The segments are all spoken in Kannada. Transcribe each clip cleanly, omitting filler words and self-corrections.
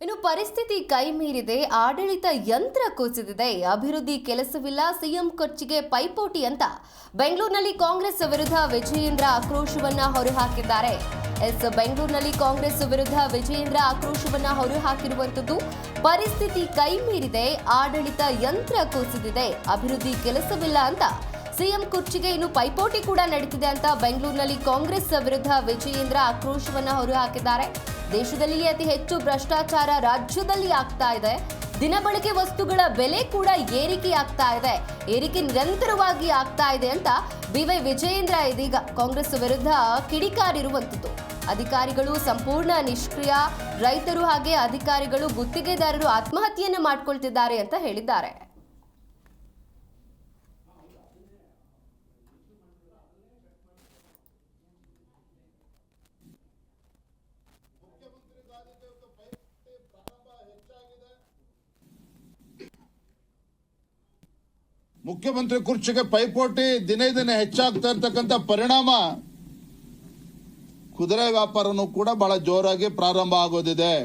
ಇನ್ನು ಪರಿಸ್ಥಿತಿ ಕೈ ಮೀರಿದೆ, ಆಡಳಿತ ಯಂತ್ರ ಕುಸಿದಿದೆ, ಅಭಿವೃದ್ಧಿ ಕೆಲಸವಿಲ್ಲ, ಸಿಎಂ ಕೊಚ್ಚಿಗೆ ಪೈಪೋಟಿ ಅಂತ ಬೆಂಗಳೂರಿನಲ್ಲಿ ಕಾಂಗ್ರೆಸ್ ವಿರುದ್ಧ ವಿಜಯೇಂದ್ರ ಆಕ್ರೋಶವನ್ನ ಹೊರಹಾಕಿದ್ದಾರೆ. ಬೆಂಗಳೂರಿನಲ್ಲಿ ಕಾಂಗ್ರೆಸ್ ವಿರುದ್ಧ ವಿಜಯೇಂದ್ರ ಆಕ್ರೋಶವನ್ನ ಹೊರಹಾಕಿರುವಂತದ್ದು. ಪರಿಸ್ಥಿತಿ ಕೈ ಮೀರಿದೆ, ಆಡಳಿತ ಯಂತ್ರ ಕುಸಿದಿದೆ, ಅಭಿವೃದ್ಧಿ ಕೆಲಸವಿಲ್ಲ ಅಂತ ಸಿಎಂ ಕುರ್ಚಿಗೆ ಇನ್ನು ಪೈಪೋಟಿ ಕೂಡ ನಡೀತಿದೆ ಅಂತ ಬೆಂಗಳೂರಿನಲ್ಲಿ ಕಾಂಗ್ರೆಸ್ ವಿರುದ್ಧ ವಿಜಯೇಂದ್ರ ಆಕ್ರೋಶವನ್ನ ಹೊರಹಾಕಿದ್ದಾರೆ. ದೇಶದಲ್ಲಿಯೇ ಅತಿ ಹೆಚ್ಚು ಭ್ರಷ್ಟಾಚಾರ ರಾಜ್ಯದಲ್ಲಿ ಆಗ್ತಾ ಇದೆ. ದಿನಬಳಕೆ ವಸ್ತುಗಳ ಬೆಲೆ ಕೂಡ ಏರಿಕೆಯಾಗ್ತಾ ಇದೆ. ಏರಿಕೆ ನಿರಂತರವಾಗಿ ಆಗ್ತಾ ಇದೆ ಅಂತ ಬಿವೈ ವಿಜಯೇಂದ್ರ ಇದೀಗ ಕಾಂಗ್ರೆಸ್ ವಿರುದ್ಧ ಕಿಡಿಕಾರಿರುವಂತದ್ದು. ಅಧಿಕಾರಿಗಳು ಸಂಪೂರ್ಣ ನಿಷ್ಕ್ರಿಯ, ರೈತರು ಹಾಗೆ ಅಧಿಕಾರಿಗಳು ಗುತ್ತಿಗೆದಾರರು ಆತ್ಮಹತ್ಯೆಯನ್ನು ಮಾಡ್ಕೊಳ್ತಿದ್ದಾರೆ ಅಂತ ಹೇಳಿದ್ದಾರೆ. ಮುಖ್ಯಮಂತ್ರಿ ಕುರ್ಚಿಗೆ ಪೈಪೋಟಿ ದಿನೇ ದಿನೇ ಹೆಚ್ಚಾಗ್ತಾ ಇರ್ತಕ್ಕಂಥ ಪರಿಣಾಮ ಕುದುರೆ ವ್ಯಾಪಾರನೂ ಕೂಡ ಬಹಳ ಜೋರಾಗಿ ಪ್ರಾರಂಭ ಆಗೋದಿದೆ.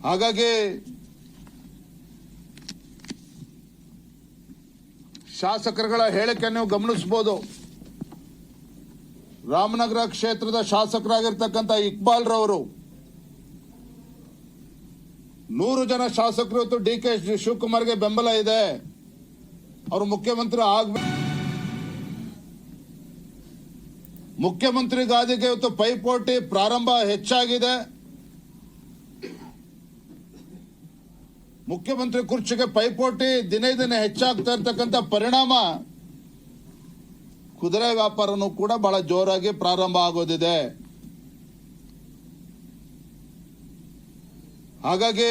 ಹಾಗಾಗಿ ಶಾಸಕರುಗಳ ಹೇಳಿಕೆಯನ್ನು ಗಮನಿಸಬಹುದು. ರಾಮನಗರ ಕ್ಷೇತ್ರದ ಶಾಸಕರಾಗಿರ್ತಕ್ಕಂಥ ಇಕ್ಬಾಲ್ ರವರು 100 ಜನ ಶಾಸಕರು ಇವತ್ತು ಡಿ.ಕೆ. ಶಿವಕುಮಾರ್ಗೆ ಬೆಂಬಲ ಇದೆ, ಅವರು ಮುಖ್ಯಮಂತ್ರಿ ಆಗಬೇಕು. ಮುಖ್ಯಮಂತ್ರಿ ಗಾದಿಗೆ ಇವತ್ತು ಪೈಪೋಟಿ ಪ್ರಾರಂಭ ಹೆಚ್ಚಾಗಿದೆ. ಮುಖ್ಯಮಂತ್ರಿ ಕುರ್ಚಿಗೆ ಪೈಪೋಟಿ ದಿನೇ ದಿನೇ ಹೆಚ್ಚಾಗ್ತಾ ಇರ್ತಕ್ಕಂಥ ಪರಿಣಾಮ ಕುದುರೆ ವ್ಯಾಪಾರನೂ ಕೂಡ ಬಹಳ ಜೋರಾಗಿ ಪ್ರಾರಂಭ ಆಗೋದಿದೆ. ಹಾಗಾಗಿ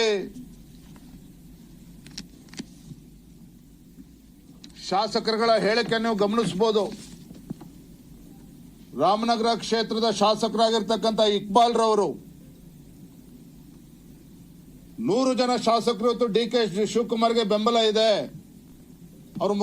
ಶಾಸಕರುಗಳ ಹೇಳಿಕೆಯನ್ನು ಗಮನಿಸಬಹುದು. ರಾಮನಗರ ಕ್ಷೇತ್ರದ ಶಾಸಕರಾಗಿರ್ತಕ್ಕಂಥ ಇಕ್ಬಾಲ್ ರವರು 100 ಜನ ಶಾಸಕರು ಇವತ್ತು ಡಿ.ಕೆ. ಶಿವಕುಮಾರ್ಗೆ ಬೆಂಬಲ ಇದೆ, ಅವರು